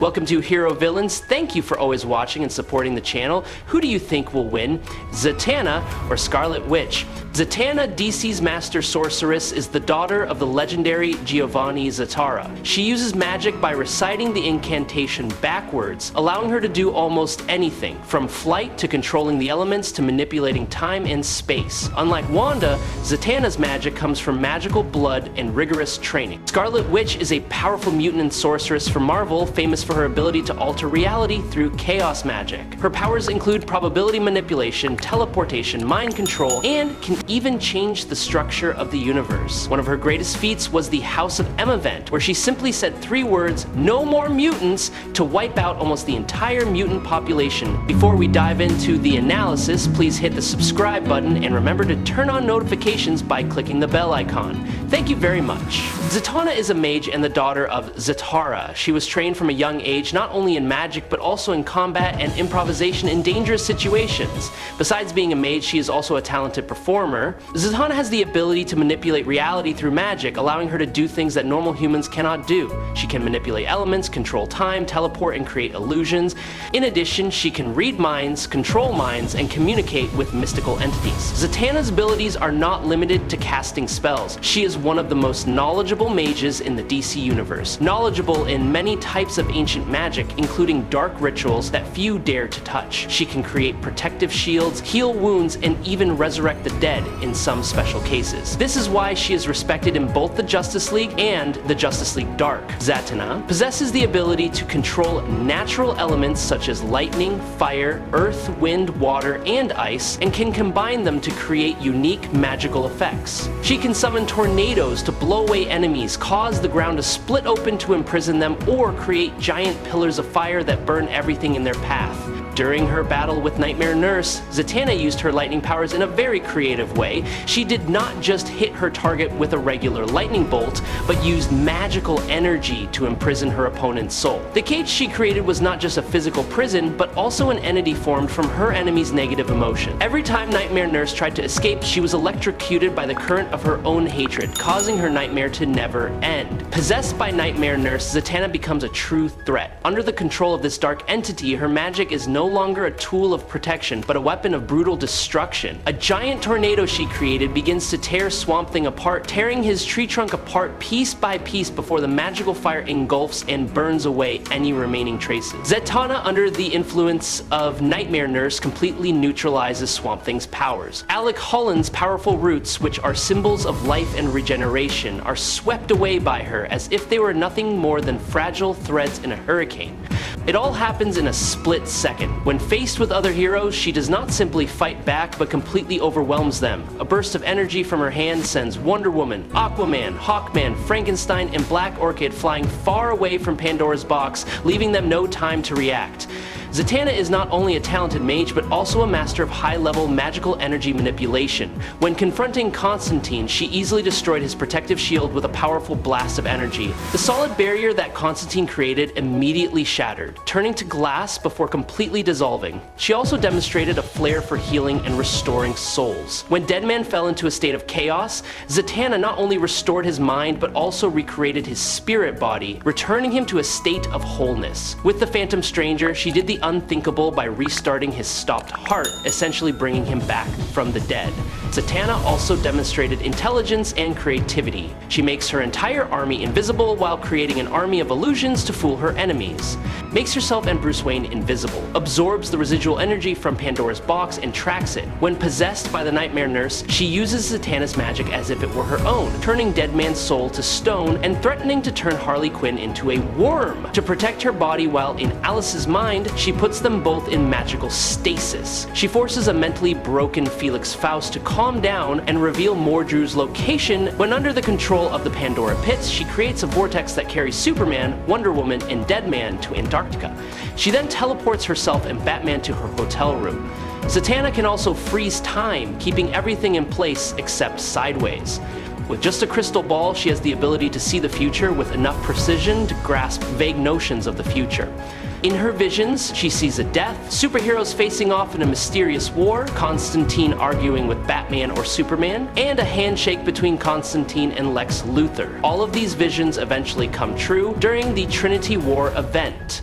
Welcome to Hero Villains. Thank you for always watching and supporting the channel. Who do you think will win, Zatanna or Scarlet Witch? Zatanna, DC's master sorceress, is the daughter of the legendary Giovanni Zatara. She uses magic by reciting the incantation backwards, allowing her to do almost anything, from flight to controlling the elements to manipulating time and space. Unlike Wanda, Zatanna's magic comes from magical blood and rigorous training. Scarlet Witch is a powerful mutant and sorceress from Marvel, famous for her ability to alter reality through chaos magic. Her powers include probability manipulation, teleportation, mind control, and can even change the structure of the universe. One of her greatest feats was the House of M event, where she simply said 3 words, "No more mutants," to wipe out almost the entire mutant population. Before we dive into the analysis, please hit the subscribe button and remember to turn on notifications by clicking the bell icon. Thank you very much. Zatanna is a mage and the daughter of Zatara. She was trained from a young age not only in magic but also in combat and improvisation in dangerous situations. Besides being a mage, she is also a talented performer. Zatanna has the ability to manipulate reality through magic, allowing her to do things that normal humans cannot do. She can manipulate elements, control time, teleport, and create illusions. In addition, she can read minds, control minds, and communicate with mystical entities. Zatanna's abilities are not limited to casting spells. She is one of the most knowledgeable mages in the DC universe, knowledgeable in many types of ancient magic, including dark rituals that few dare to touch. She can create protective shields, heal wounds, and even resurrect the dead in some special cases. This is why she is respected in both the Justice League and the Justice League Dark. Zatanna possesses the ability to control natural elements such as lightning, fire, earth, wind, water, and ice, and can combine them to create unique magical effects. She can summon tornadoes to blow away enemies, cause the ground to split open to imprison them, or create giant pillars of fire that burn everything in their path. During her battle with Nightmare Nurse, Zatanna used her lightning powers in a very creative way. She did not just hit her target with a regular lightning bolt, but used magical energy to imprison her opponent's soul. The cage she created was not just a physical prison, but also an entity formed from her enemy's negative emotion. Every time Nightmare Nurse tried to escape, she was electrocuted by the current of her own hatred, causing her nightmare to never end. Possessed by Nightmare Nurse, Zatanna becomes a true threat. Under the control of this dark entity, her magic is no longer a tool of protection, but a weapon of brutal destruction. A giant tornado she created begins to tear Swamp Thing apart, tearing his tree trunk apart piece by piece before the magical fire engulfs and burns away any remaining traces. Zatanna, under the influence of Nightmare Nurse, completely neutralizes Swamp Thing's powers. Alec Holland's powerful roots, which are symbols of life and regeneration, are swept away by her as if they were nothing more than fragile threads in a hurricane. It all happens in a split second. When faced with other heroes, she does not simply fight back, but completely overwhelms them. A burst of energy from her hand sends Wonder Woman, Aquaman, Hawkman, Frankenstein, and Black Orchid flying far away from Pandora's box, leaving them no time to react. Zatanna is not only a talented mage, but also a master of high-level magical energy manipulation. When confronting Constantine, she easily destroyed his protective shield with a powerful blast of energy. The solid barrier that Constantine created immediately shattered, turning to glass before completely dissolving. She also demonstrated a flair for healing and restoring souls. When Deadman fell into a state of chaos, Zatanna not only restored his mind, but also recreated his spirit body, returning him to a state of wholeness. With the Phantom Stranger, she did the unthinkable by restarting his stopped heart, essentially bringing him back from the dead. Zatanna also demonstrated intelligence and creativity. She makes her entire army invisible while creating an army of illusions to fool her enemies. Makes herself and Bruce Wayne invisible. Absorbs the residual energy from Pandora's box and tracks it. When possessed by the Nightmare Nurse, she uses Zatanna's magic as if it were her own, turning Deadman's soul to stone and threatening to turn Harley Quinn into a worm. To protect her body while in Alice's mind, she puts them both in magical stasis. She forces a mentally broken Felix Faust to calm down and reveal Mordru's location. When under the control of the Pandora Pits, she creates a vortex that carries Superman, Wonder Woman, and Deadman to Antarctica. She then teleports herself and Batman to her hotel room. Zatanna can also freeze time, keeping everything in place except sideways. With just a crystal ball, she has the ability to see the future with enough precision to grasp vague notions of the future. In her visions, she sees a death, superheroes facing off in a mysterious war, Constantine arguing with Batman or Superman, and a handshake between Constantine and Lex Luthor. All of these visions eventually come true during the Trinity War event.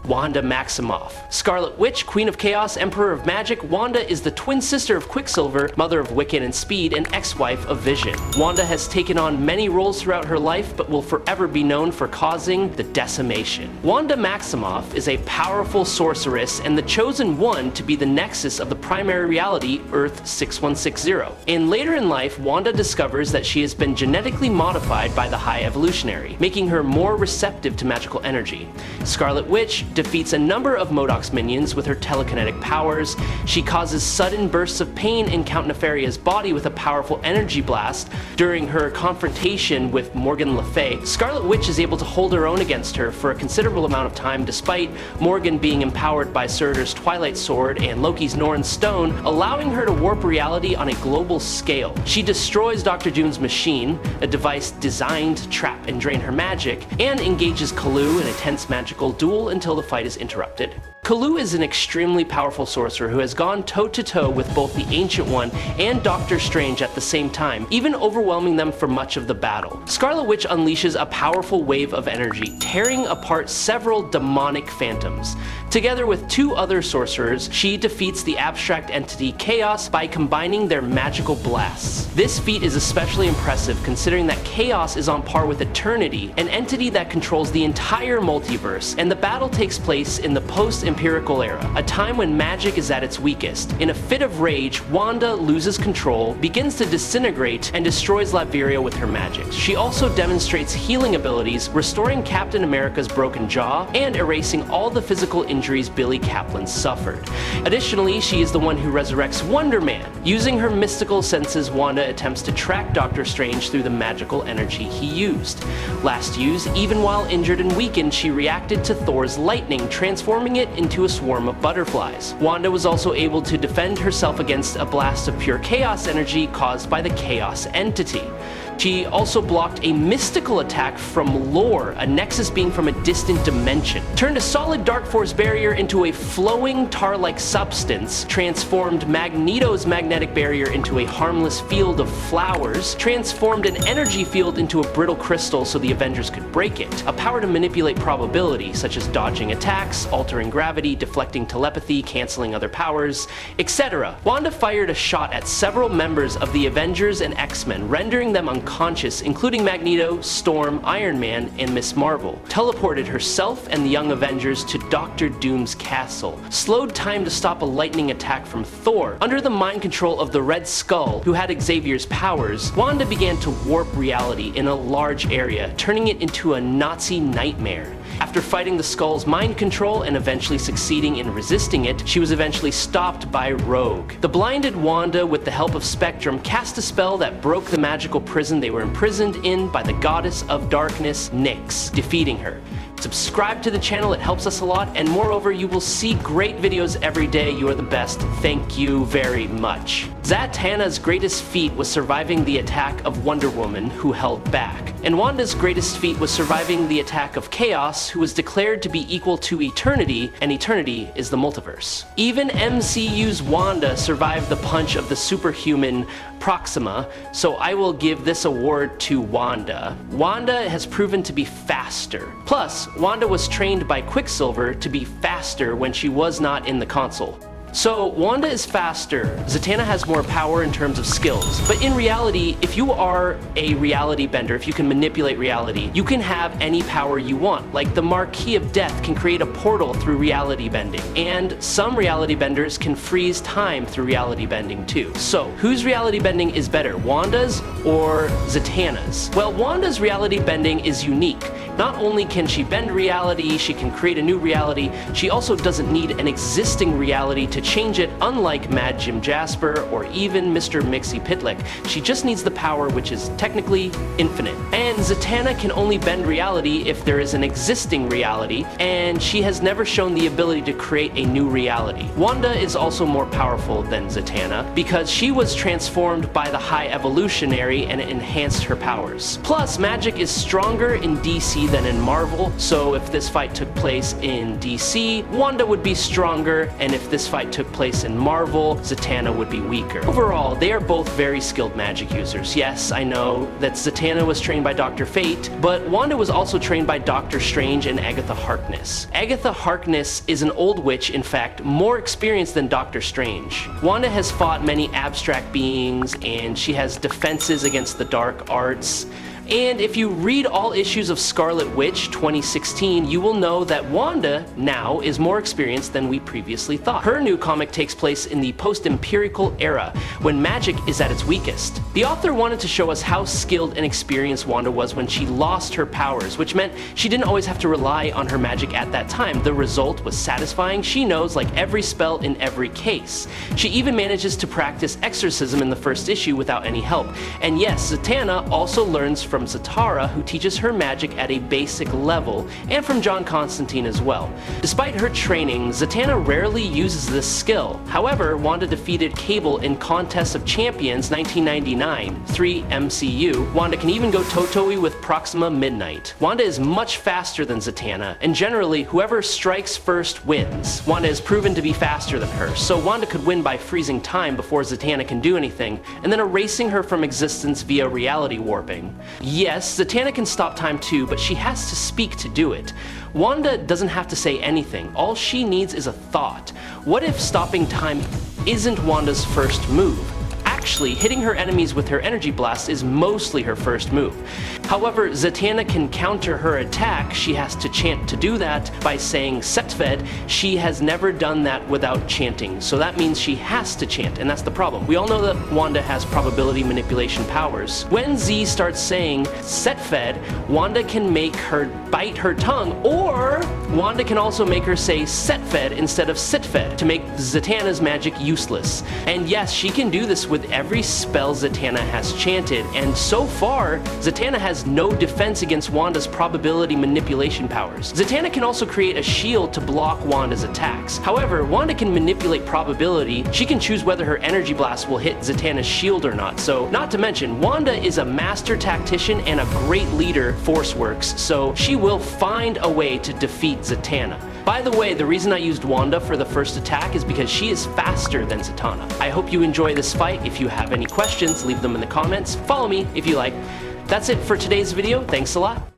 Wanda Maximoff. Scarlet Witch, Queen of Chaos, Emperor of Magic, Wanda is the twin sister of Quicksilver, mother of Wiccan and Speed, and ex-wife of Vision. Wanda has taken on many roles throughout her life, but will forever be known for causing the decimation. Wanda Maximoff is a powerful sorceress and the chosen one to be the nexus of the primary reality, Earth 6160. And later in life, Wanda discovers that she has been genetically modified by the High Evolutionary, making her more receptive to magical energy. Scarlet Witch defeats a number of MODOK's minions with her telekinetic powers. She causes sudden bursts of pain in Count Nefaria's body with a powerful energy blast. During her confrontation with Morgan Le Fay, Scarlet Witch is able to hold her own against her for a considerable amount of time, despite Morgan being empowered by Surtur's Twilight Sword and Loki's Norn Stone, allowing her to warp reality on a global scale. She destroys Dr. Doom's machine, a device designed to trap and drain her magic, and engages Kalu in a tense magical duel until the fight is interrupted. Kalu is an extremely powerful sorcerer who has gone toe-to-toe with both the Ancient One and Doctor Strange at the same time, even overwhelming them for much of the battle. Scarlet Witch unleashes a powerful wave of energy, tearing apart several demonic phantoms. Together with two other sorcerers, she defeats the abstract entity Chaos by combining their magical blasts. This feat is especially impressive considering that Chaos is on par with Eternity, an entity that controls the entire multiverse, and the battle takes place in the post-empirical era, a time when magic is at its weakest. In a fit of rage, Wanda loses control, begins to disintegrate, and destroys Latveria with her magic. She also demonstrates healing abilities, restoring Captain America's broken jaw, and erasing all the physical injuries Billy Kaplan suffered. Additionally, she is the one who resurrects Wonder Man. Using her mystical senses, Wanda attempts to track Doctor Strange through the magical energy he used. Last used, even while injured and weakened, she reacted to Thor's lightning, transforming it into a swarm of butterflies. Wanda was also able to defend herself against a blast of pure chaos energy caused by the Chaos entity. She also blocked a mystical attack from Lore, a nexus being from a distant dimension, turned a solid dark force barrier into a flowing tar-like substance, transformed Magneto's magnetic barrier into a harmless field of flowers, transformed an energy field into a brittle crystal so the Avengers could break it, a power to manipulate probability, such as dodging attacks, altering gravity, deflecting telepathy, canceling other powers, etc. Wanda fired a shot at several members of the Avengers and X-Men, rendering them unconscious, including Magneto, Storm, Iron Man, and Miss Marvel, teleported herself and the Young Avengers to Doctor Doom's castle, slowed time to stop a lightning attack from Thor. Under the mind control of the Red Skull, who had Xavier's powers, Wanda began to warp reality in a large area, turning it into a Nazi nightmare. After fighting the Skull's mind control and eventually succeeding in resisting it, she was eventually stopped by Rogue. The blinded Wanda, with the help of Spectrum, cast a spell that broke the magical prison they were imprisoned in by the goddess of darkness, Nyx, defeating her. Subscribe to the channel, it helps us a lot, and moreover, you will see great videos every day. You are the best. Thank you very much. Zatanna's greatest feat was surviving the attack of Wonder Woman, who held back. And Wanda's greatest feat was surviving the attack of Chaos, who was declared to be equal to Eternity, and Eternity is the multiverse. Even MCU's Wanda survived the punch of the superhuman Proxima, so I will give this award to Wanda. Wanda has proven to be faster. Plus, Wanda was trained by Quicksilver to be faster when she was not in the console. So, Wanda is faster, Zatanna has more power in terms of skills, but in reality, if you are a reality bender, if you can manipulate reality, you can have any power you want. Like the Marquis of Death can create a portal through reality bending, and some reality benders can freeze time through reality bending too. So, whose reality bending is better, Wanda's or Zatanna's? Well, Wanda's reality bending is unique. Not only can she bend reality, she can create a new reality, she also doesn't need an existing reality to change it, unlike Mad Jim Jasper or even Mr. Mixie Pitlick. She just needs the power, which is technically infinite. And Zatanna can only bend reality if there is an existing reality, and she has never shown the ability to create a new reality. Wanda is also more powerful than Zatanna because she was transformed by the High Evolutionary and it enhanced her powers. Plus, magic is stronger in DC than in Marvel, so if this fight took place in DC, Wanda would be stronger, and if this fight took place in Marvel, Zatanna would be weaker. Overall, they are both very skilled magic users. Yes, I know that Zatanna was trained by Dr. Fate, but Wanda was also trained by Doctor Strange and Agatha Harkness. Agatha Harkness is an old witch, in fact, more experienced than Doctor Strange. Wanda has fought many abstract beings, and she has defenses against the dark arts. And if you read all issues of Scarlet Witch 2016, you will know that Wanda now is more experienced than we previously thought. Her new comic takes place in the post-empirical era, when magic is at its weakest. The author wanted to show us how skilled and experienced Wanda was when she lost her powers, which meant she didn't always have to rely on her magic at that time. The result was satisfying. She knows like every spell in every case. She even manages to practice exorcism in the first issue without any help. And yes, Zatanna also learns from Zatara, who teaches her magic at a basic level, and from John Constantine as well. Despite her training, Zatanna rarely uses this skill. However, Wanda defeated Cable in Contest of Champions 1999, 3 MCU. Wanda can even go toe-to-toe with Proxima Midnight. Wanda is much faster than Zatanna, and generally, whoever strikes first wins. Wanda is proven to be faster than her, so Wanda could win by freezing time before Zatanna can do anything, and then erasing her from existence via reality warping. Yes, Zatanna can stop time too, but she has to speak to do it. Wanda doesn't have to say anything. All she needs is a thought. What if stopping time isn't Wanda's first move? Actually, hitting her enemies with her energy blast is mostly her first move. However, Zatanna can counter her attack. She has to chant to do that by saying Setved. She has never done that without chanting, so that means she has to chant, and that's the problem. We all know that Wanda has probability manipulation powers. When Z starts saying Setved, Wanda can make her bite her tongue, or Wanda can also make her say Setved instead of Sitved to make Zatanna's magic useless. And yes, she can do this with every spell Zatanna has chanted, and so far, Zatanna has no defense against Wanda's probability manipulation powers. Zatanna can also create a shield to block Wanda's attacks. However, Wanda can manipulate probability. She can choose whether her energy blast will hit Zatanna's shield or not. So, not to mention, Wanda is a master tactician and a great leader, Forceworks, so she will find a way to defeat Zatanna. By the way, the reason I used Wanda for the first attack is because she is faster than Zatanna. I hope you enjoy this fight. If you have any questions, leave them in the comments. Follow me if you like. That's it for today's video. Thanks a lot.